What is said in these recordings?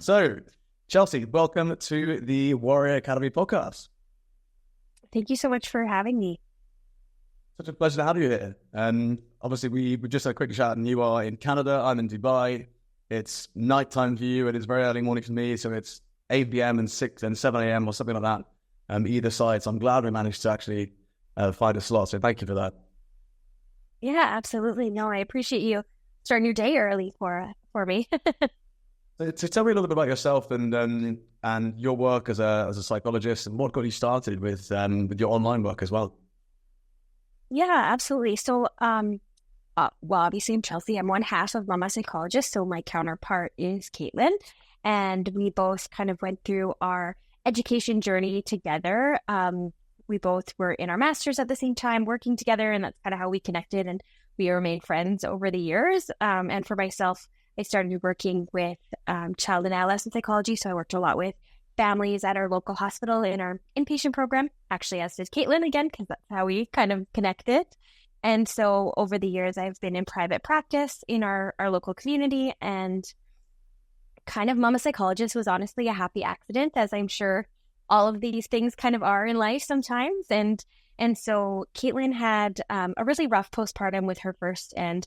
So, Chelsea, welcome to the Warrior Academy podcast. Thank you so much for having me. Such a pleasure to have you here. Obviously, we just had a quick chat, and you are in Canada. I'm in Dubai. It's nighttime for you. It is very early morning for me, so it's 8 p.m. and 6 and 7 a.m. or something like that, either side. So I'm glad we managed to actually find a slot. So thank you for that. Yeah, absolutely. No, I appreciate you starting your day early for me. So tell me a little bit about yourself and your work as a psychologist, and what got you started with your online work as well. Yeah, absolutely. So, well, obviously I'm Chelsea. I'm one half of Mama Psychologist. So my counterpart is Caitlin, and we both kind of went through our education journey together. We both were in our masters at the same time, working together, and that's kind of how we connected, and we remained friends over the years. And for myself, I started working with child and adolescent psychology. So I worked a lot with families at our local hospital in our inpatient program, actually, as did Caitlin again, because that's how we kind of connected. And so over the years, I've been in private practice in our local community, and kind of Mama Psychologist was honestly a happy accident, as I'm sure all of these things kind of are in life sometimes. And so Caitlin had a really rough postpartum with her first, and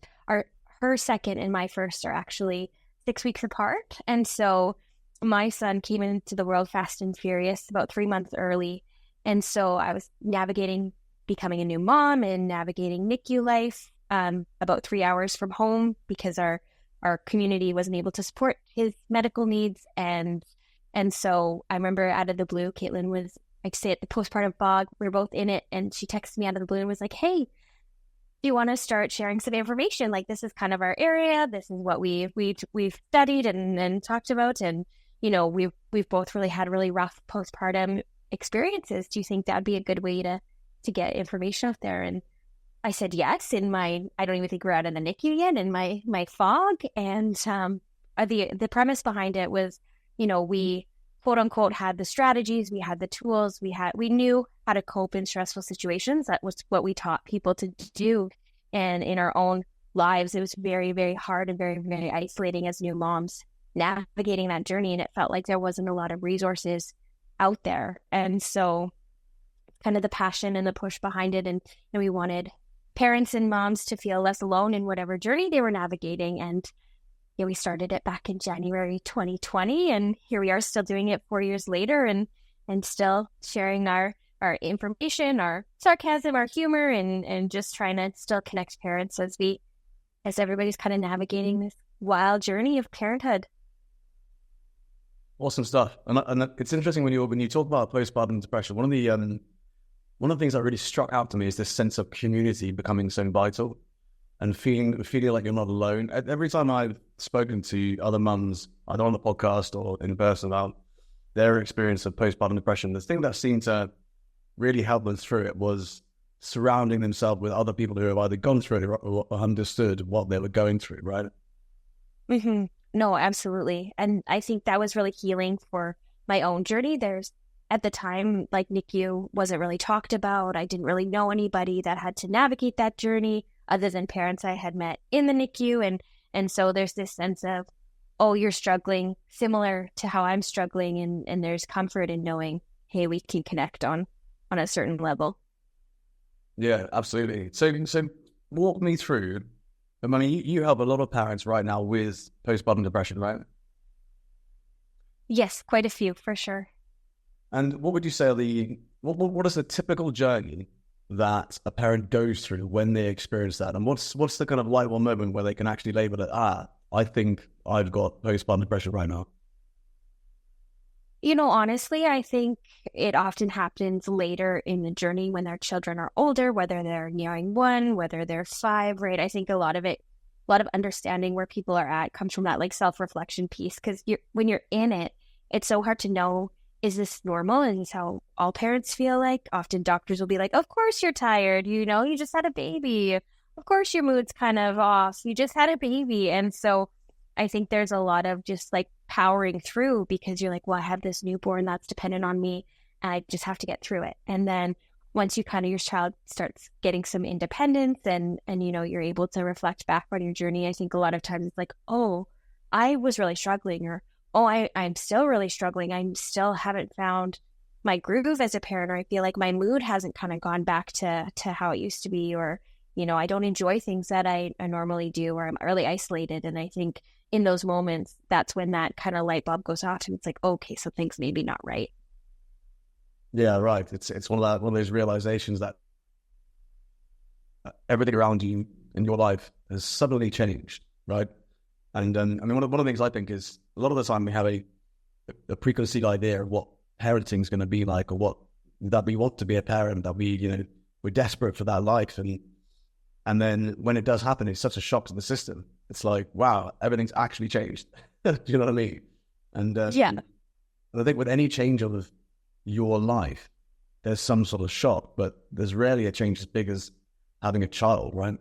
her second and my first are actually 6 weeks apart. And so my son came into the world fast and furious about 3 months early. And so I was navigating becoming a new mom and navigating NICU life about 3 hours from home, because our community wasn't able to support his medical needs. And so I remember out of the blue, Caitlin was, I'd say, at the postpartum fog. We were both in it, and she texted me out of the blue and was like, "Hey, do you want to start sharing some information? Like, this is kind of our area. This is what we've studied and talked about. And, you know, we've both really had really rough postpartum experiences. Do you think that'd be a good way to get information out there?" And I said yes. I don't even think we're out of the NICU yet, in my fog. And the premise behind it was, you know, we quote unquote had the strategies, we had the tools, we knew how to cope in stressful situations. That was what we taught people to do. And in our own lives, it was very, very hard and very, very isolating as new moms navigating that journey. And it felt like there wasn't a lot of resources out there. And so kind of the passion and the push behind it. And we wanted parents and moms to feel less alone in whatever journey they were navigating. And yeah, we started it back in January 2020, and here we are still doing it 4 years later, and still sharing our information, our sarcasm, our humor, and just trying to still connect parents as everybody's kind of navigating this wild journey of parenthood. Awesome stuff. And it's interesting when you talk about postpartum depression. One of the things that really struck out to me is this sense of community becoming so vital, and feeling like you're not alone. Every time I've spoken to other mums, either on the podcast or in person, about their experience of postpartum depression, the thing that seemed to really help them through it was surrounding themselves with other people who have either gone through it or understood what they were going through, right? Mm-hmm. No, absolutely. And I think that was really healing for my own journey. At the time, like, NICU wasn't really talked about. I didn't really know anybody that had to navigate that journey other than parents I had met in the NICU. And so there's this sense of, oh, you're struggling similar to how I'm struggling. And there's comfort in knowing, hey, we can connect on a certain level. Yeah, absolutely. So walk me through. I mean, you help a lot of parents right now with postpartum depression, right? Yes, quite a few, for sure. And what would you say what is the typical journey that a parent goes through when they experience that? And what's the kind of light bulb moment where they can actually label it, I think I've got postpartum depression right now? You know, honestly, I think it often happens later in the journey when their children are older, whether they're nearing 1, whether they're 5, right? I think a lot of understanding where people are at comes from that, like, self-reflection piece. Because when you're in it, it's so hard to know, is this normal? Is this how all parents feel like? Often doctors will be like, of course you're tired. You know, you just had a baby. Of course your mood's kind of off. You just had a baby. And so I think there's a lot of just like powering through, because you're like, well, I have this newborn that's dependent on me, and I just have to get through it. And then once your child starts getting some independence and you know, you're able to reflect back on your journey, I think a lot of times it's like, oh, I was really struggling, or oh, I'm still really struggling. I still haven't found my groove as a parent, or I feel like my mood hasn't kind of gone back to how it used to be, or, I don't enjoy things that I normally do, or I'm really isolated. And I think in those moments, that's when that kind of light bulb goes off and it's like, okay, so things maybe not right. Yeah, right. It's one of those realizations that everything around you in your life has suddenly changed, right? And I mean, one of the things I think is a lot of the time we have a preconceived idea of what parenting is going to be like, or what that we want to be a parent, that we're desperate for that life, and then when it does happen, it's such a shock to the system. It's like, wow, everything's actually changed. Do you know what I mean? And Yeah. and I think with any change of your life, there's some sort of shock, but there's rarely a change as big as having a child, right?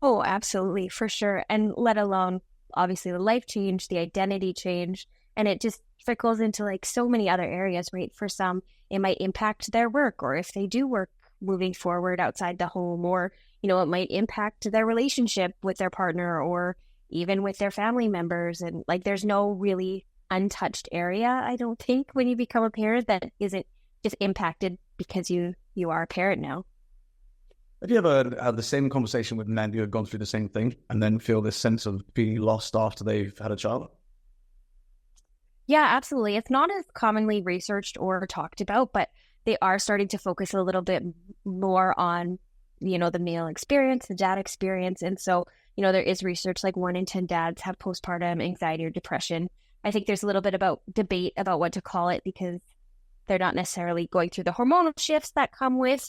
Oh, absolutely, for sure. And let alone, obviously, the life change, the identity change, and it just trickles into like so many other areas, right? For some, it might impact their work, or if they do work moving forward outside the home, or, it might impact their relationship with their partner, or even with their family members. And like, there's no really untouched area, I don't think, when you become a parent that isn't just impacted because you are a parent now. Have you ever had the same conversation with men who have gone through the same thing and then feel this sense of being lost after they've had a child? Yeah, absolutely. It's not as commonly researched or talked about, but they are starting to focus a little bit more on, the male experience, the dad experience. And so, there is research like 1 in 10 dads have postpartum anxiety or depression. I think there's a little bit about debate about what to call it, because they're not necessarily going through the hormonal shifts that come with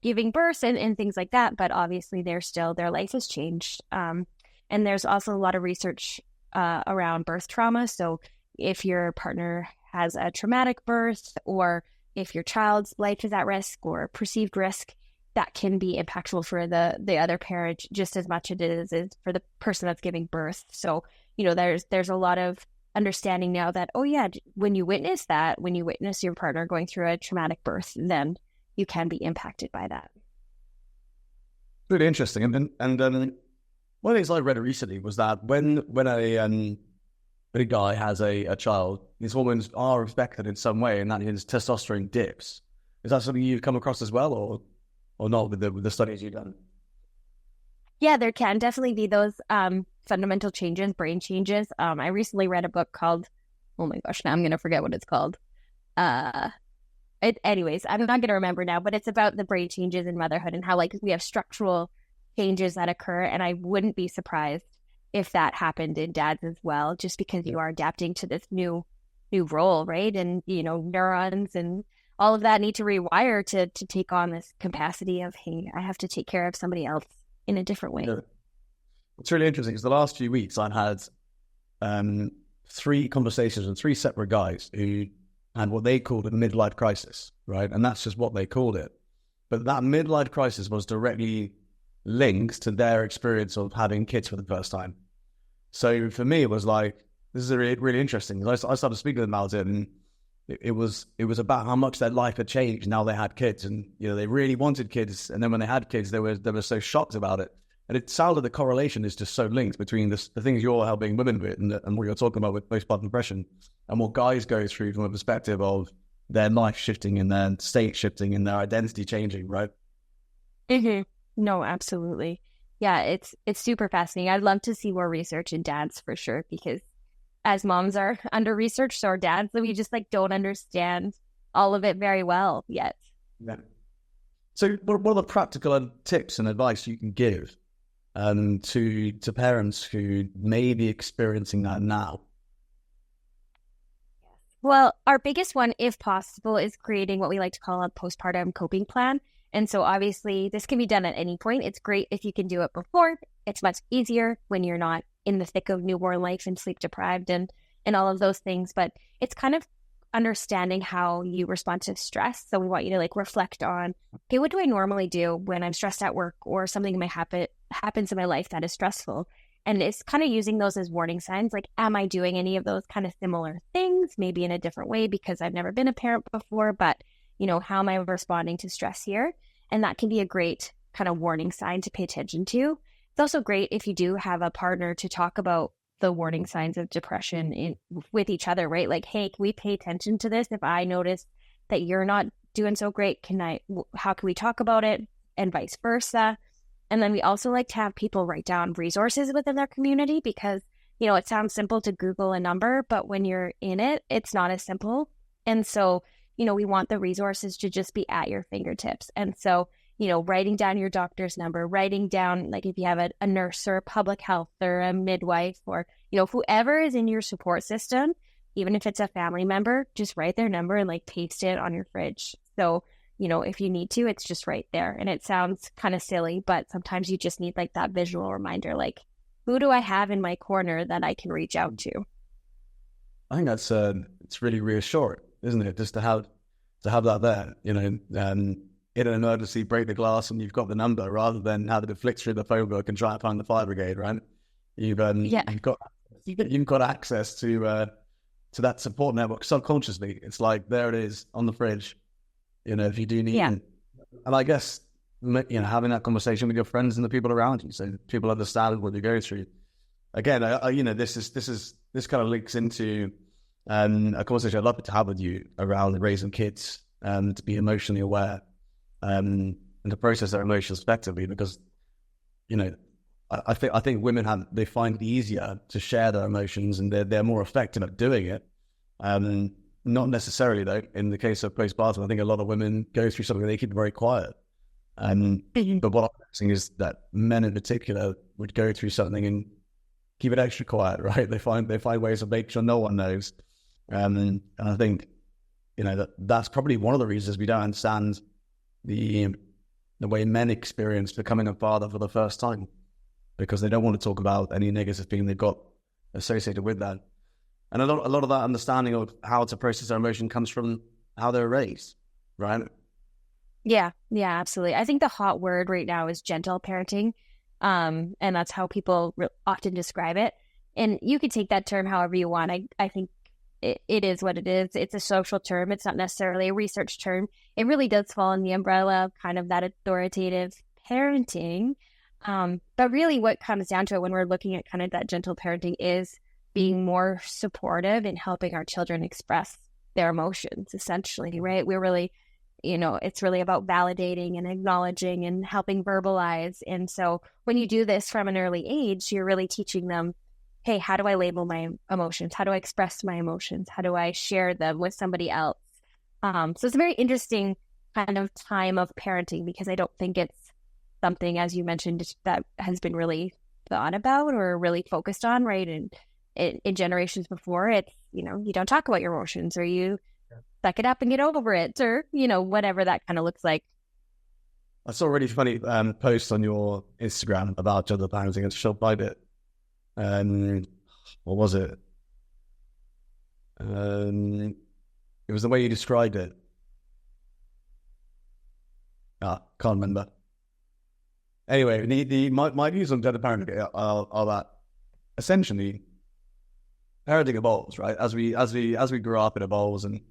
giving birth and things like that. But obviously their life has changed. And there's also a lot of research around birth trauma. So if your partner has a traumatic birth, or if your child's life is at risk or perceived risk, that can be impactful for the other parent just as much as it is for the person that's giving birth. So, there's a lot of understanding now that, oh yeah, when you witness your partner going through a traumatic birth, then you can be impacted by that. Really interesting. And one of the things I read recently was that when a guy has a child, his hormones are affected in some way, and that his testosterone dips. Is that something you've come across as well, or not with the studies you've done? Yeah, there can definitely be those fundamental changes, brain changes. I recently read a book called, oh my gosh, now I'm going to forget what it's called. Anyways, I'm not going to remember now, but it's about the brain changes in motherhood and how like we have structural changes that occur. And I wouldn't be surprised if that happened in dads as well, just because you are adapting to this new role, right? And, neurons and all of that need to rewire to take on this capacity of, hey, I have to take care of somebody else in a different way. Yeah. It's really interesting because the last few weeks I've had 3 conversations with 3 separate guys who had what they called a midlife crisis, right? And that's just what they called it. But that midlife crisis was directly linked to their experience of having kids for the first time. So for me, it was like, this is really, really interesting. I started speaking to them about it, and it was about how much their life had changed now they had kids, and they really wanted kids, and then when they had kids, they were so shocked about it. And it sounded the correlation is just so linked between the things you're helping women with and what you're talking about with postpartum depression, and what guys go through from a perspective of their life shifting and their state shifting and their identity changing, right? Mm-hmm. No, absolutely. Yeah, it's super fascinating. I'd love to see more research in dads for sure, because as moms are under research, so are dads, that we just like don't understand all of it very well yet. Yeah. So what are the practical tips and advice you can give to parents who may be experiencing that now? Well, our biggest one, if possible, is creating what we like to call a postpartum coping plan. And so obviously this can be done at any point. It's great if you can do it before. It's much easier when you're not in the thick of newborn life and sleep deprived and all of those things. But it's kind of understanding how you respond to stress. So we want you to like reflect on, okay, what do I normally do when I'm stressed at work, or something happens in my life that is stressful? And it's kind of using those as warning signs. Like, am I doing any of those kind of similar things, maybe in a different way because I've never been a parent before, but how am I responding to stress here? And that can be a great kind of warning sign to pay attention to. It's also great if you do have a partner to talk about the warning signs of depression with each other, right? Like, hey, can we pay attention to this? If I notice that you're not doing so great, how can we talk about it? And vice versa. And then we also like to have people write down resources within their community because, it sounds simple to Google a number, but when you're in it, it's not as simple. And so, we want the resources to just be at your fingertips. And so, writing down your doctor's number, writing down, like if you have a nurse or a public health or a midwife or, whoever is in your support system, even if it's a family member, just write their number and like paste it on your fridge. So, if you need to, it's just right there. And it sounds kind of silly, but sometimes you just need like that visual reminder, like, who do I have in my corner that I can reach out to? I think that's it's really reassuring, isn't it? Just to have that there, in an emergency, break the glass and you've got the number, rather than having to flick through the phone book and try and find the fire brigade, right? You've got access to that support network subconsciously. It's like, there it is on the fridge, if you do need it. And I guess, having that conversation with your friends and the people around you, so people understand what you go through. Again, this kind of links into a conversation I'd love to have with you around raising kids and to be emotionally aware and to process their emotions effectively, because, I think women they find it easier to share their emotions and they're more effective at doing it. Not necessarily though. In the case of postpartum, I think a lot of women go through something they keep very quiet. But what I'm noticing is that men in particular would go through something and keep it extra quiet, right? They find ways to make sure no one knows. And I think, that's probably one of the reasons we don't understand the way men experience becoming a father for the first time, because they don't want to talk about any negative thing they've got associated with that. And a lot of that understanding of how to process their emotion comes from how they're raised, right? Yeah, absolutely. I think the hot word right now is gentle parenting. And that's how people often describe it. And you could take that term however you want. I think it is what it is. It's a social term. It's not necessarily a research term. It really does fall in the umbrella of kind of that authoritative parenting. But really what comes down to it when we're looking at kind of that gentle parenting is being more supportive and helping our children express their emotions, essentially, right? We're really, it's really about validating and acknowledging and helping verbalize. And so when you do this from an early age, you're really teaching them, hey, how do I label my emotions? How do I express my emotions? How do I share them with somebody else? So it's a very interesting kind of time of parenting, because I don't think it's something, as you mentioned, that has been really thought about or really focused on, right? And in generations before, it's, you don't talk about your emotions, or you suck it up and get over it, or, whatever that kind of looks like. I saw a really funny post on your Instagram about gentle parenting and she'll find it. What was it? It was the way you described it. Can't remember. Anyway, my views on gentle parenting are that essentially parenting evolves, right? As we grow up, it evolves, and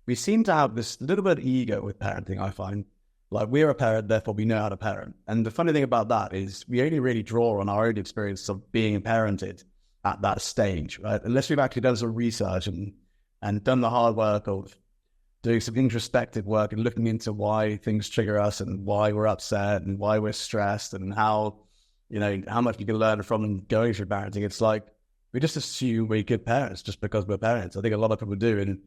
we seem to have this little bit of ego with parenting. I find, like, we're a parent, therefore we know how to parent. And the funny thing about that is we only really draw on our own experience of being parented at that stage, right? Unless we've actually done some research and done the hard work of doing some introspective work and looking into why things trigger us and why we're upset and why we're stressed and how much you can learn from going through parenting. It's like we just assume we're good parents just because we're parents. I think a lot of people do,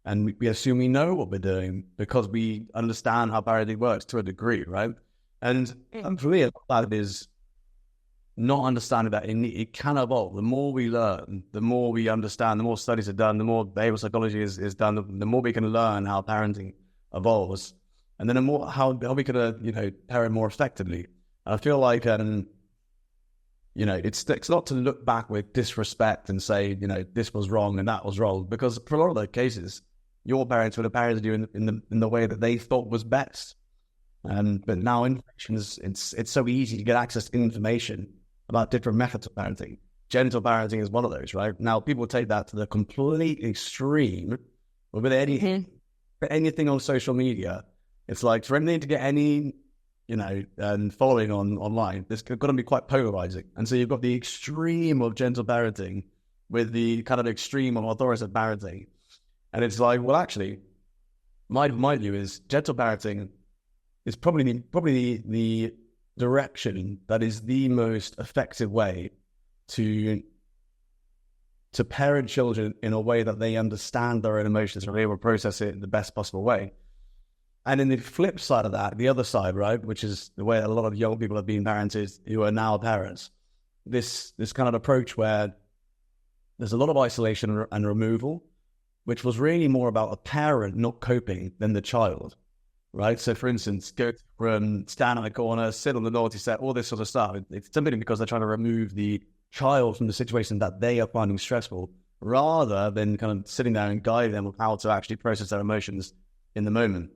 and we assume we know what we're doing because we understand how parenting works to a degree, right? And for me, a lot of that is not understanding that it can evolve. The more we learn, the more we understand, the more studies are done, the more behavioral psychology is done, the more we can learn how parenting evolves, and then the more how we can parent more effectively. And I feel like it's not to look back with disrespect and say this was wrong and that was wrong, because for a lot of those cases, your parents would have parented you in the way that they thought was best. But now information it's so easy to get access to information about different methods of parenting. Gentle parenting is one of those, right? Now people take that to the complete extreme. With anything on social media, it's like for anything to get any and following online, it's got to be quite polarizing. And so you've got the extreme of gentle parenting with the kind of extreme of authoritative parenting. And it's like, well, actually, my view is gentle parenting is probably the direction that is the most effective way to parent children in a way that they understand their own emotions and are able to process it in the best possible way. And in the flip side of that, the other side, right, which is the way that a lot of young people have been parented who are now parents, this kind of approach where there's a lot of isolation and removal, which was really more about a parent not coping than the child, right? So, for instance, go to the room, stand in a corner, sit on the naughty set, all this sort of stuff. It's simply because they're trying to remove the child from the situation that they are finding stressful, rather than kind of sitting there and guiding them on how to actually process their emotions in the moment.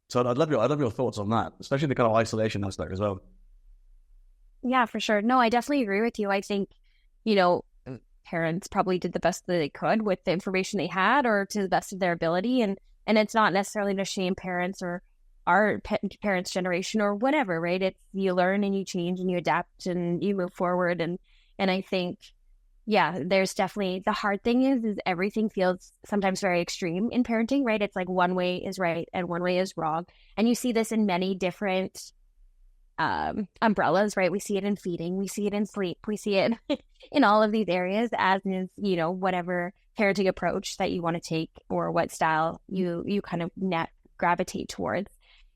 So I'd love your thoughts on that, especially the kind of isolation aspect as well. Yeah, for sure. No, I definitely agree with you. I think, parents probably did the best that they could with the information they had, or to the best of their ability. And it's not necessarily to shame parents or our parents' generation or whatever, right? It's you learn and you change and you adapt and you move forward. And I think, yeah, there's definitely, the hard thing is everything feels sometimes very extreme in parenting, right? It's like one way is right and one way is wrong. And you see this in many different umbrellas, right? We see it in feeding, we see it in sleep, we see it in all of these areas, as is, whatever parenting approach that you want to take or what style you kind of gravitate towards.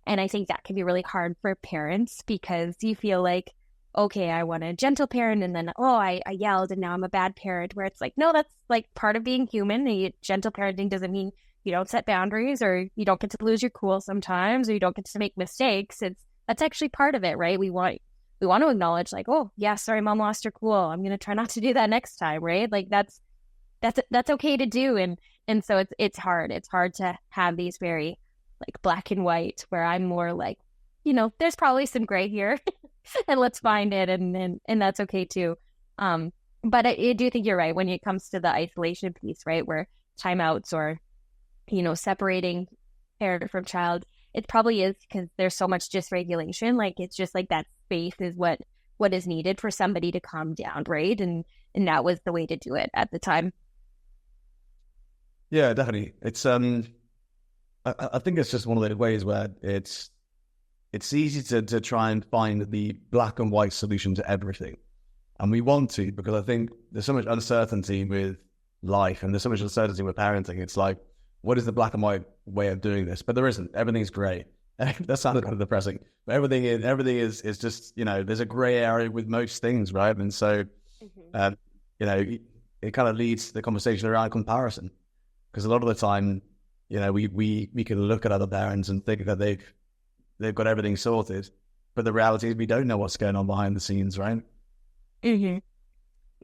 And I think that can be really hard for parents, because you feel like, okay, I want a gentle parent, and then, I yelled and now I'm a bad parent, where it's like, no, that's like part of being human. Gentle parenting doesn't mean you don't set boundaries, or you don't get to lose your cool sometimes, or you don't get to make mistakes. That's actually part of it, right? We want to acknowledge, like, oh yeah, sorry, mom lost her cool. I'm going to try not to do that next time, right? Like that's okay to do. And so it's hard. It's hard to have these very like black and white, where I'm more like, there's probably some gray here and let's find it. And that's okay too. But I do think you're right when it comes to the isolation piece, right? Where timeouts or, separating parent from child, it probably is because there's so much dysregulation. Like, it's just like that space is what is needed for somebody to calm down, right? And that was the way to do it at the time. Yeah, definitely. It's I think it's just one of those ways where it's easy to try and find the black and white solution to everything. And we want to, because I think there's so much uncertainty with life and there's so much uncertainty with parenting. It's like, what is the black and white way of doing this? But there isn't. Everything's gray. That sounded kind of depressing. But everything is just, there's a gray area with most things, right? And so, it kind of leads the conversation around comparison. Because a lot of the time, we can look at other parents and think that they've got everything sorted. But the reality is we don't know what's going on behind the scenes, right? Mm-hmm.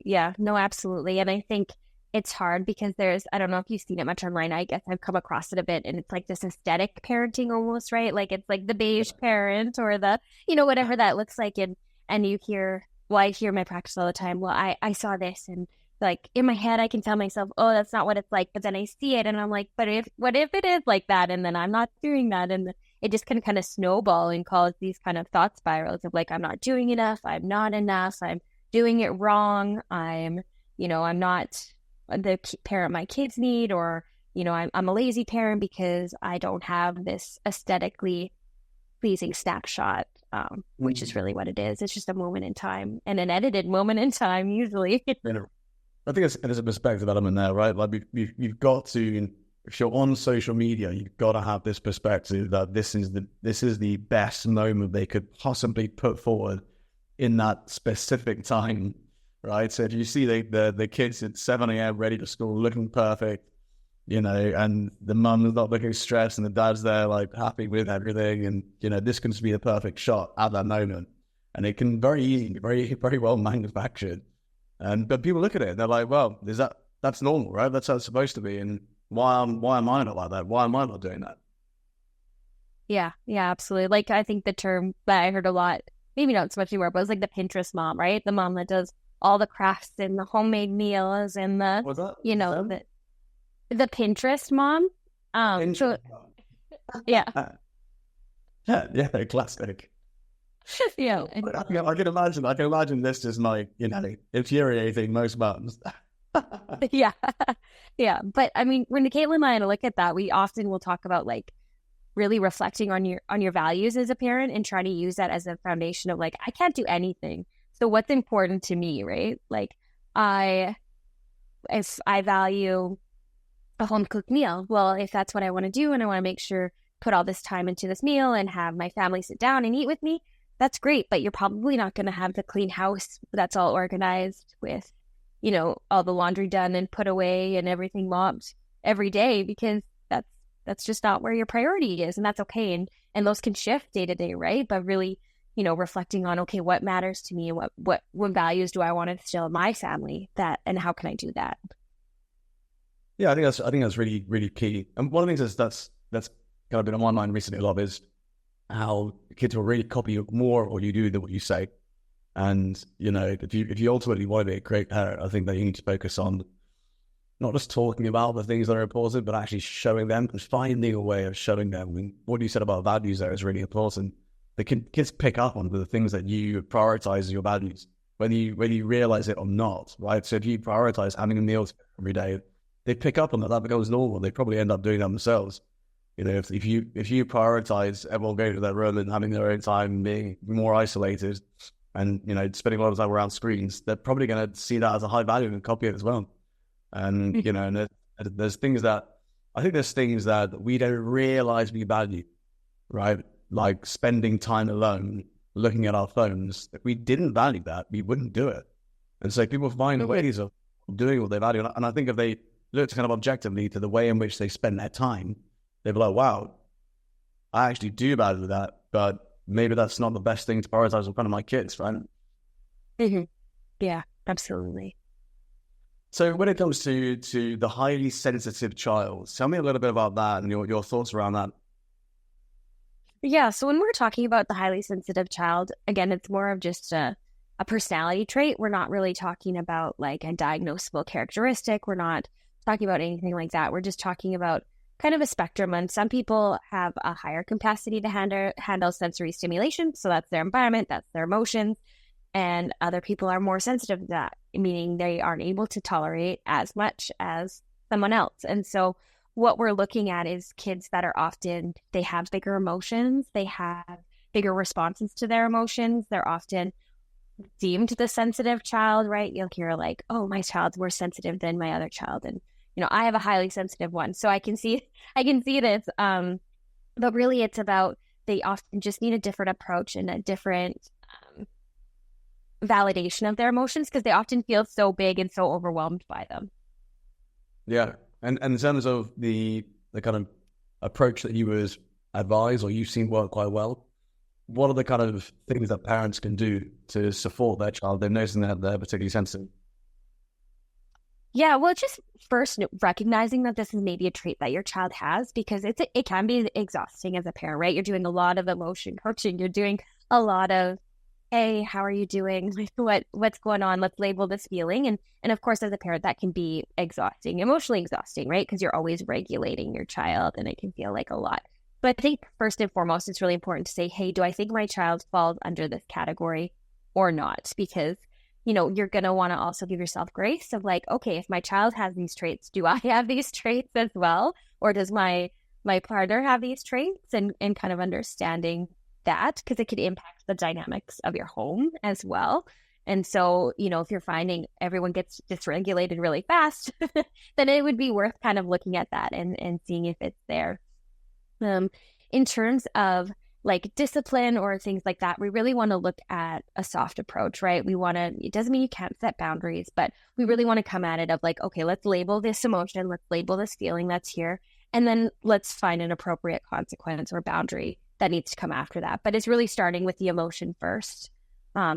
Yeah, no, absolutely. And I think it's hard because I don't know if you've seen it much online. I guess I've come across it a bit, and it's like this aesthetic parenting almost, right? Like it's like the beige parent or the, whatever that looks like. And you hear, I hear my practice all the time. Well, I saw this, and like in my head, I can tell myself, oh, that's not what it's like. But then I see it and I'm like, what if it is like that? And then I'm not doing that. And it just can kind of snowball and cause these kind of thought spirals of like, I'm not doing enough. I'm not enough. I'm doing it wrong. I'm not the parent my kids need, or, I'm a lazy parent because I don't have this aesthetically pleasing snapshot, which is really what it is. It's just a moment in time, and an edited moment in time, usually. I think there's a perspective element there, right? Like you've got to, if you're on social media, you've got to have this perspective that this is the best moment they could possibly put forward in that specific time, right? So if you see the kids at 7 a.m. ready to school, looking perfect, and the mum is not looking stressed, and the dad's there like happy with everything, and this can just be the perfect shot at that moment, and it can very easily, very very well manufactured. But people look at it and they're like, well, that's normal, right? That's how it's supposed to be. And why am I not like that? Why am I not doing that? Yeah, absolutely. Like, I think the term that I heard a lot, maybe not so much anymore, but it was like the Pinterest mom, right? The mom that does all the crafts and the homemade meals and the, What's that? The Pinterest mom. Pinterest so mom. Yeah. Yeah, classic. Yeah. I can imagine this as like, infuriating most mums. Yeah. Yeah. But I mean, when Caitlin and I look at that, we often will talk about like really reflecting on your values as a parent and trying to use that as a foundation of like, I can't do anything. So what's important to me, right? Like if I value a home cooked meal, well, if that's what I want to do and I want to make sure put all this time into this meal and have my family sit down and eat with me, that's great. But you're probably not going to have the clean house that's all organized with, all the laundry done and put away and everything mopped every day, because that's just not where your priority is. And that's okay. And those can shift day to day, right? But really, reflecting on, okay, what matters to me and what values do I want to instill in my family, and how can I do that? Yeah, I think that's really, really key. And one of the things that's kind of been on my mind recently a lot is how kids will really copy more of what you do than what you say. And, if you ultimately want to be a great parent, I think that you need to focus on not just talking about the things that are important, but actually showing them and finding a way of showing them. And what you said about values there is really important. The kids pick up on the things that you prioritize as your values, whether you realize it or not, right? So if you prioritize having a meal every day, they pick up on that becomes normal. They probably end up doing that themselves. If you prioritize everyone going to their room and having their own time, being more isolated, and spending a lot of time around screens, they're probably going to see that as a high value and copy it as well. And and there's things that we don't realize we value, right? Like spending time alone, looking at our phones. If we didn't value that, we wouldn't do it. And so people find ways of doing what they value. And I think if they looked kind of objectively to the way in which they spend their time, they'd be like, wow, I actually do value that, but maybe that's not the best thing to prioritize in front of my kids, right? Mm-hmm. Yeah, absolutely. So when it comes to the highly sensitive child, tell me a little bit about that and your thoughts around that. Yeah, so when we're talking about the highly sensitive child, again, it's more of just a personality trait. We're not really talking about like a diagnosable characteristic. We're not talking about anything like that. We're just talking about kind of a spectrum. And some people have a higher capacity to handle sensory stimulation. So that's their environment, that's their emotions. And other people are more sensitive to that, meaning they aren't able to tolerate as much as someone else. And so what we're looking at is kids that are they have bigger emotions, they have bigger responses to their emotions. They're often deemed the sensitive child, right? You'll hear like, oh, my child's more sensitive than my other child. And, I have a highly sensitive one. So I can see this. But really it's about, they often just need a different approach and a different validation of their emotions, because they often feel so big and so overwhelmed by them. Yeah. And in terms of the kind of approach that you would advise or you've seen work quite well, what are the kind of things that parents can do to support their child? They're noticing that they're particularly sensitive. Yeah, well, just first recognizing that this is maybe a trait that your child has, because it can be exhausting as a parent, right? You're doing a lot of emotion coaching. You're doing a lot of, hey, how are you doing? Like, what's going on? Let's label this feeling. And of course, as a parent, that can be exhausting, emotionally exhausting, right? Because you're always regulating your child and it can feel like a lot. But I think first and foremost, it's really important to say, hey, do I think my child falls under this category or not? Because, you're going to want to also give yourself grace of like, okay, if my child has these traits, do I have these traits as well? Or does my partner have these traits? And kind of understanding that, because it could impact the dynamics of your home as well. And so, if you're finding everyone gets dysregulated really fast, then it would be worth kind of looking at that and seeing if it's there. In terms of like discipline or things like that, we really want to look at a soft approach, right? It doesn't mean you can't set boundaries, but we really want to come at it of like, okay, let's label this emotion, let's label this feeling that's here, and then let's find an appropriate consequence or boundary that needs to come after that. But it's really starting with the emotion first,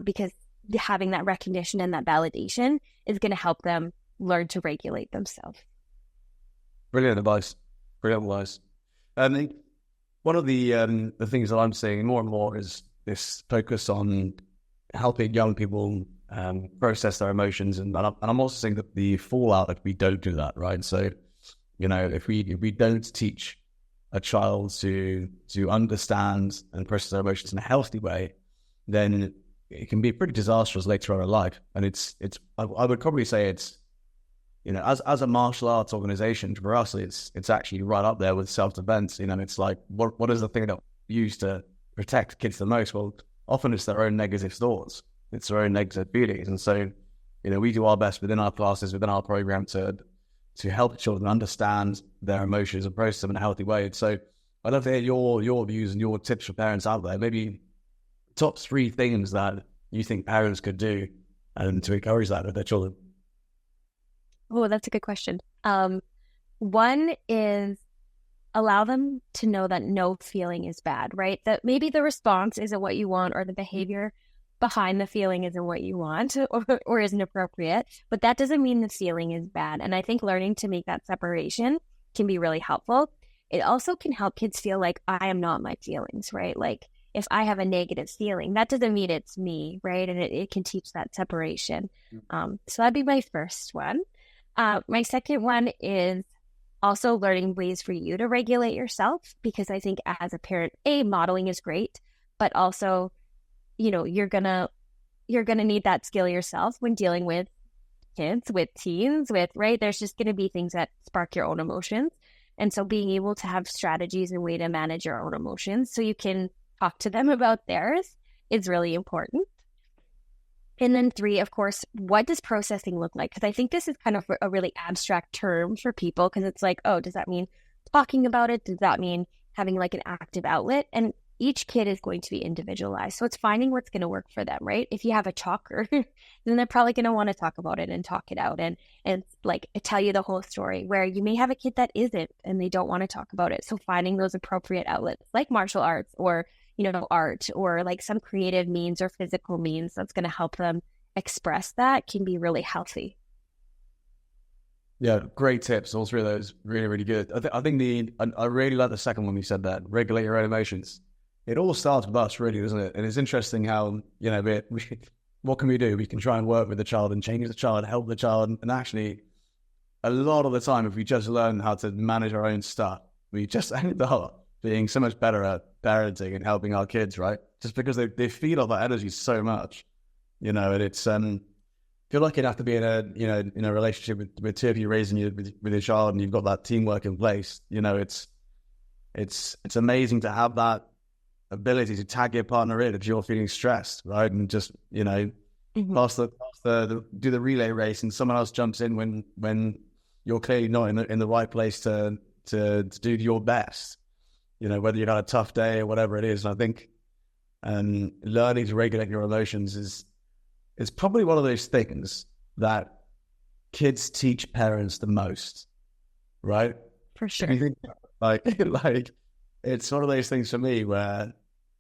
because having that recognition and that validation is going to help them learn to regulate themselves. Brilliant advice. One of the things that I'm seeing more and more is this focus on helping young people process their emotions, and I'm also seeing that the fallout if we don't do that, right? So, if we don't teach a child to understand and process their emotions in a healthy way, then it can be pretty disastrous later on in life. And I would probably say it's, as a martial arts organization, for us, it's actually right up there with self-defense. It's like, what is the thing that we use to protect kids the most? Well, often it's their own negative thoughts. It's their own negative feelings. And so, we do our best within our classes, within our program to help children understand their emotions and process them in a healthy way. And so I'd love to hear your views and your tips for parents out there. Maybe top 3 things that you think parents could do to encourage that with their children. Oh, that's a good question. One is allow them to know that no feeling is bad, right? That maybe the response isn't what you want, or the behavior behind the feeling isn't what you want, or isn't appropriate, but that doesn't mean the feeling is bad. And I think learning to make that separation can be really helpful. It also can help kids feel like I am not my feelings, right? Like if I have a negative feeling, that doesn't mean it's me, right? And it can teach that separation. So that'd be my first one. My second one is also learning ways for you to regulate yourself, because I think as a parent, modeling is great, but also, you're gonna need that skill yourself when dealing with kids, with teens, right? There's just gonna be things that spark your own emotions. And so being able to have strategies and way to manage your own emotions so you can talk to them about theirs is really important. And then 3, of course, what does processing look like? Because I think this is kind of a really abstract term for people, because it's like, oh, does that mean talking about it? Does that mean having like an active outlet? And each kid is going to be individualized. So it's finding what's going to work for them, right? If you have a talker, then they're probably going to want to talk about it and talk it out and like tell you the whole story, where you may have a kid that isn't and they don't want to talk about it. So finding those appropriate outlets like martial arts or, art or like some creative means or physical means that's going to help them express that can be really healthy. Yeah, great tips. All 3 of those really, really good. I think I really like the second one you said, that regulate your own emotions. It all starts with us, really, doesn't it? And it's interesting how, what can we do? We can try and work with the child and change the child, help the child. And actually, a lot of the time, if we just learn how to manage our own stuff, we just end up being so much better at parenting and helping our kids, right? Just because they feed off that energy so much, and it's, feel like you'd have to be in a relationship with 2 of you raising you with your child, and you've got that teamwork in place. It's amazing to have that ability to tag your partner in if you're feeling stressed, right? And just, pass the do the relay race, and someone else jumps in when you're clearly not in the right place to do your best, whether you've had a tough day or whatever it is. And I think learning to regulate your emotions is probably one of those things that kids teach parents the most, right? For sure. You think, like it's one of those things for me where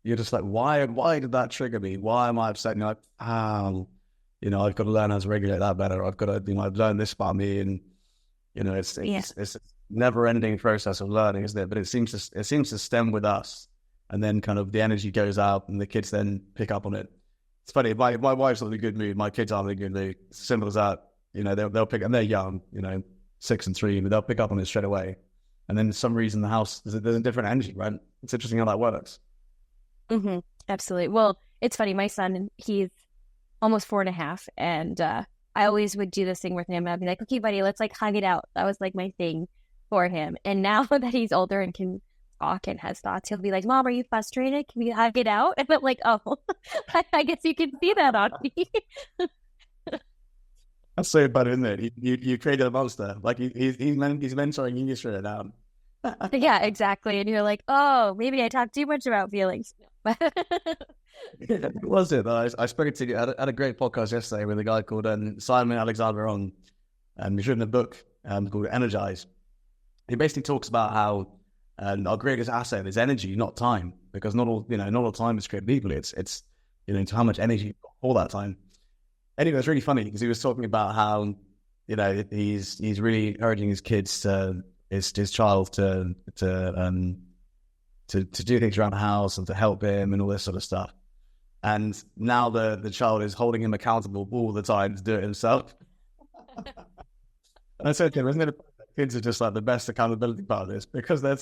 you're just like, why did that trigger me? Why am I upset? And you're like, I've got to learn how to regulate that better. I've got to, I've learned this about me, and it's a never-ending process of learning, isn't it? But it seems to stem with us, and then kind of the energy goes out, and the kids then pick up on it. It's funny. My wife's not in a good mood. My kids aren't in a good mood. It's simple as that. They'll pick, and they're young, 6 and 3, but they'll pick up on it straight away. And then for some reason, the house, there's a different energy, right? It's interesting how that works. Mm-hmm. Absolutely. Well, it's funny. My son, he's almost 4.5, and I always would do this thing with him. I'd be like, okay, buddy, let's like hug it out. That was like my thing for him. And now that he's older and can talk and has thoughts, he'll be like, Mom, are you frustrated? Can we hug it out? And I'm like, oh, I guess you can see that on me. That's so bad, isn't it? You created a monster. Like he's mentoring you straight down. Yeah, exactly. And you're like, oh, maybe I talked too much about feelings. What was it? I spoke to you. I had a great podcast yesterday with a guy called Simon Alexander on, and he's written a book called Energize. He basically talks about how our greatest asset is energy, not time, because not all time is created equally. It's how much energy you've got all that time. Anyway, it's really funny because he was talking about how he's really encouraging his kids his child to do things around the house and to help him and all this sort of stuff. And now the child is holding him accountable all the time to do it himself. And I said to him, isn't it, kids are just like the best accountability part of this, because they're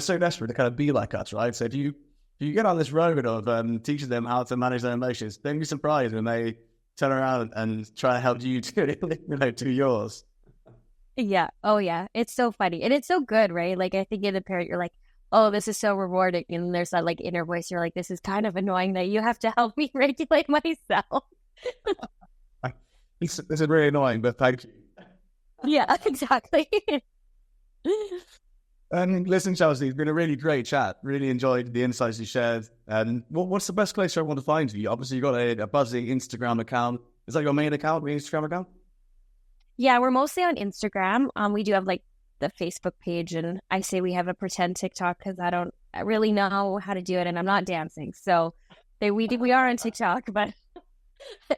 so desperate to kind of be like us, right? So if you you get on this road of teaching them how to manage their emotions, don't be surprised when they turn around and try to help you do yours. Yeah. Oh, yeah. It's so funny. And it's so good, right? Like, I think as a parent, you're like, oh, this is so rewarding. And there's that like inner voice. You're like, this is kind of annoying that you have to help me regulate myself. This is really annoying, but thank you. Yeah, exactly. And listen, Chelsea, it's been a really great chat. Really enjoyed the insights you shared. And what's the best place I want to find you? Obviously, you've got a buzzing Instagram account. Is that your main account, your Instagram account? Yeah, we're mostly on Instagram. We do have like the Facebook page, and I say we have a pretend TikTok because I don't really know how to do it, and I'm not dancing. So we are on TikTok, but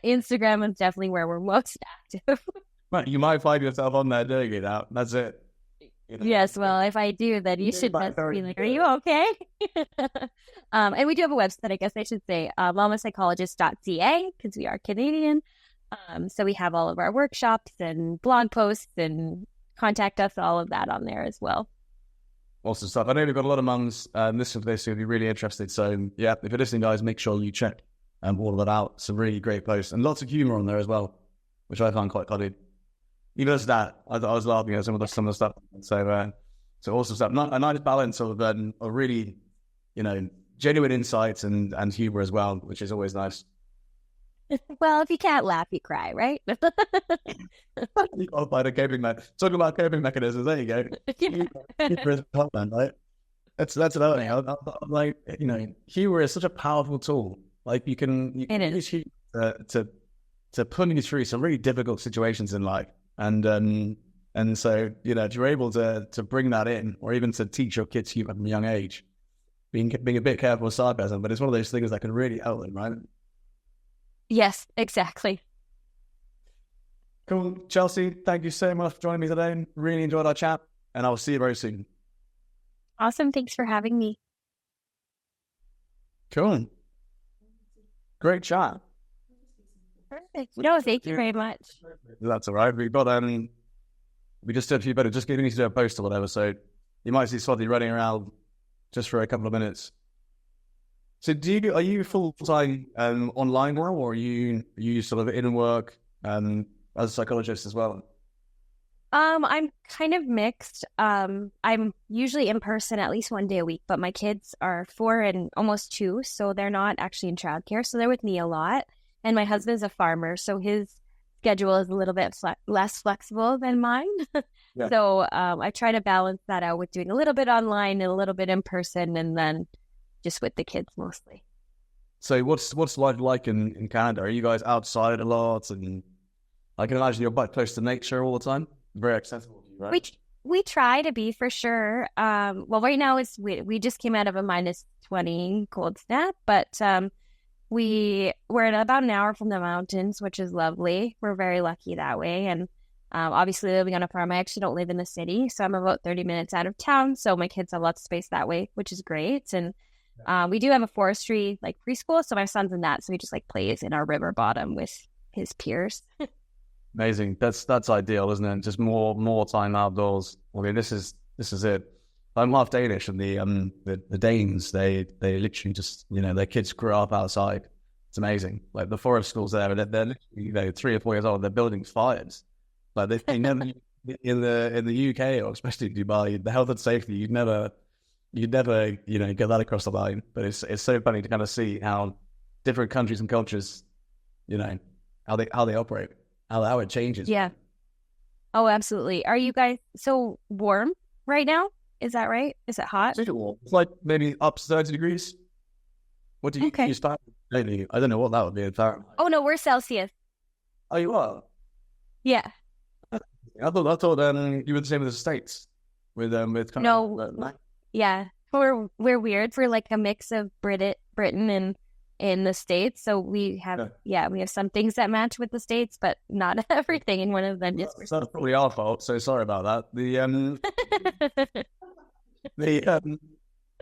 Instagram is definitely where we're most active. Right, you might find yourself on there doing it out. That's it. Yes, well, if I do, then you should message me like, are you okay? And we do have a website, I guess I should say, mamapsychologist.ca, because we are Canadian. So we have all of our workshops and blog posts and contact us, all of that on there as well. Awesome stuff. I know we've got a lot of mums listening to this who'll be really interested. So yeah, if you're listening, guys, make sure you check all of that out. Some really great posts and lots of humor on there as well, which I found quite funny. Even as that, I was laughing at some of the stuff. So awesome stuff. A nice balance of really, genuine insights and humor as well, which is always nice. Well, if you can't laugh, you cry, right? You got to find a coping mechanism. Talking about coping mechanisms, there you go. Yeah. Right? That's another thing. I'm like, humor is such a powerful tool. Like you can use humor to put you through some really difficult situations in life. And so, if you're able to bring that in, or even to teach your kids humor from a young age, being a bit careful with sarcasm, but it's one of those things that can really help them, right? Yes, exactly. Cool. Chelsea, thank you so much for joining me today. Really enjoyed our chat, and I'll see you very soon. Awesome. Thanks for having me. Cool. Great chat. Perfect. No, thank you very much. That's all right. We've got we just did a few better. Just getting to do a post or whatever. So you might see Swati running around just for a couple of minutes. So are you full time online now, or are you sort of in work as a psychologist as well? I'm kind of mixed. I'm usually in person at least one day a week, but my kids are 4 and almost 2, so they're not actually in childcare, so they're with me a lot. And my husband's a farmer, so his schedule is a little bit less flexible than mine. Yeah. So I try to balance that out with doing a little bit online and a little bit in person, and then just with the kids mostly. So what's life like in Canada? Are you guys outside a lot? And I can imagine you're quite close to nature all the time. Very accessible to you, right? We try to be, for sure. Well, right now we just came out of a -20 cold snap, but we're about an hour from the mountains, which is lovely. We're very lucky that way. And obviously living on a farm, I actually don't live in the city, so I'm about 30 minutes out of town. So my kids have lots of space that way, which is great. And we do have a forestry preschool, so my son's in that, so he just plays in our river bottom with his peers. Amazing. That's ideal, isn't it? Just more time outdoors. I mean, this is it. I'm half Danish, and the Danes, they literally just their kids grow up outside. It's amazing. Like the forest schools there, they're literally 3 or 4 years old. They're building fires. Like they never in the UK, or especially in Dubai, the health and safety, you'd never get that across the line. But it's so funny to kind of see how different countries and cultures, how they operate, how it changes. Yeah. Oh, absolutely. Are you guys so warm right now? Is that right? Is it hot? It's like maybe up to 30 degrees. What do you start lately? I don't know what that would be in Fahrenheit. Oh no, we're Celsius. Oh, you are? Yeah. I thought you were the same as the States with kind of yeah. We're weird. We're like a mix of Britain and in the States. So we have we have some things that match with the States, but not everything. And one of them is that's probably our fault. So sorry about that.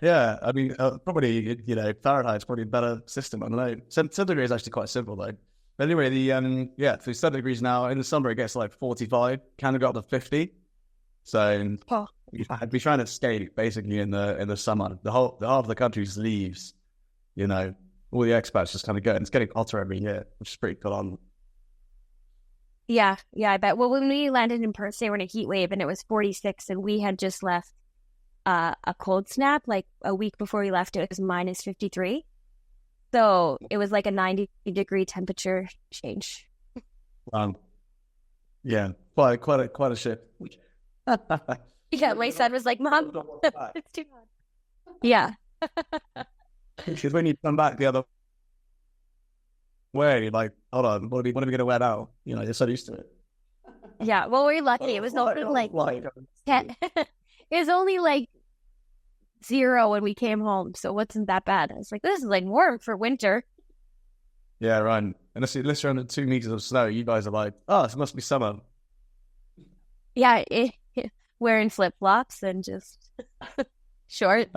Yeah, I mean, probably Fahrenheit's probably a better system. I don't know. Centigrade is actually quite simple though. But anyway, so 7 degrees now. In the summer, it gets 45. Can go up to 50. So I'd be trying to skate basically in the summer. The half of the country just leaves all the expats just kind of go, and it's getting hotter every year, which is pretty cool on. Yeah, I bet. Well, when we landed in Perth, they were in a heat wave and it was 46, and we had just left a cold snap. Like a week before we left, it was minus 53. So it was like a 90-degree temperature change. Yeah, quite a shift. Yeah, my son was like, "Mom, it's too hot." Yeah. Because when you come back the other way, you're like, hold on, what are we going to wear now? You're so used to it. Yeah, well, we're lucky. It was only like 10. It was only like 0 when we came home, so it wasn't that bad. I was like, this is like warm for winter. Yeah, right. And unless you're under 2 meters of snow, you guys are like, oh, it must be summer. Yeah, wearing flip-flops and just short.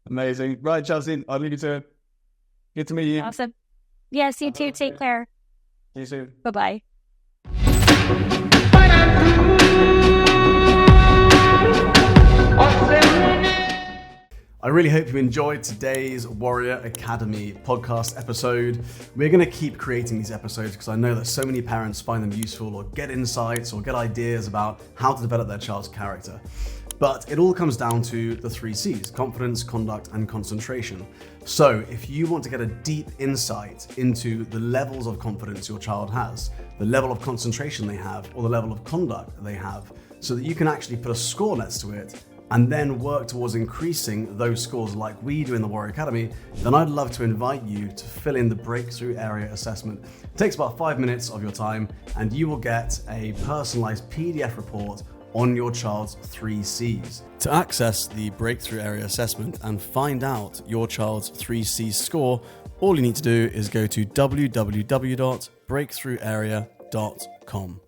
Amazing. Right, Chelsea, I'll leave you to it. Good to meet you. Awesome. Yes, you too. Take care. See you soon. Bye-bye. I really hope you enjoyed today's Warrior Academy podcast episode. We're going to keep creating these episodes because I know that so many parents find them useful or get insights or get ideas about how to develop their child's character. But it all comes down to the 3 C's: confidence, conduct, and concentration. So if you want to get a deep insight into the levels of confidence your child has, the level of concentration they have, or the level of conduct they have, so that you can actually put a score next to it and then work towards increasing those scores like we do in the Warrior Academy, then I'd love to invite you to fill in the Breakthrough Area Assessment. It takes about 5 minutes of your time, and you will get a personalized PDF report on your child's 3 C's. To access the Breakthrough Area Assessment and find out your child's 3 C's score, all you need to do is go to www.breakthrougharea.com.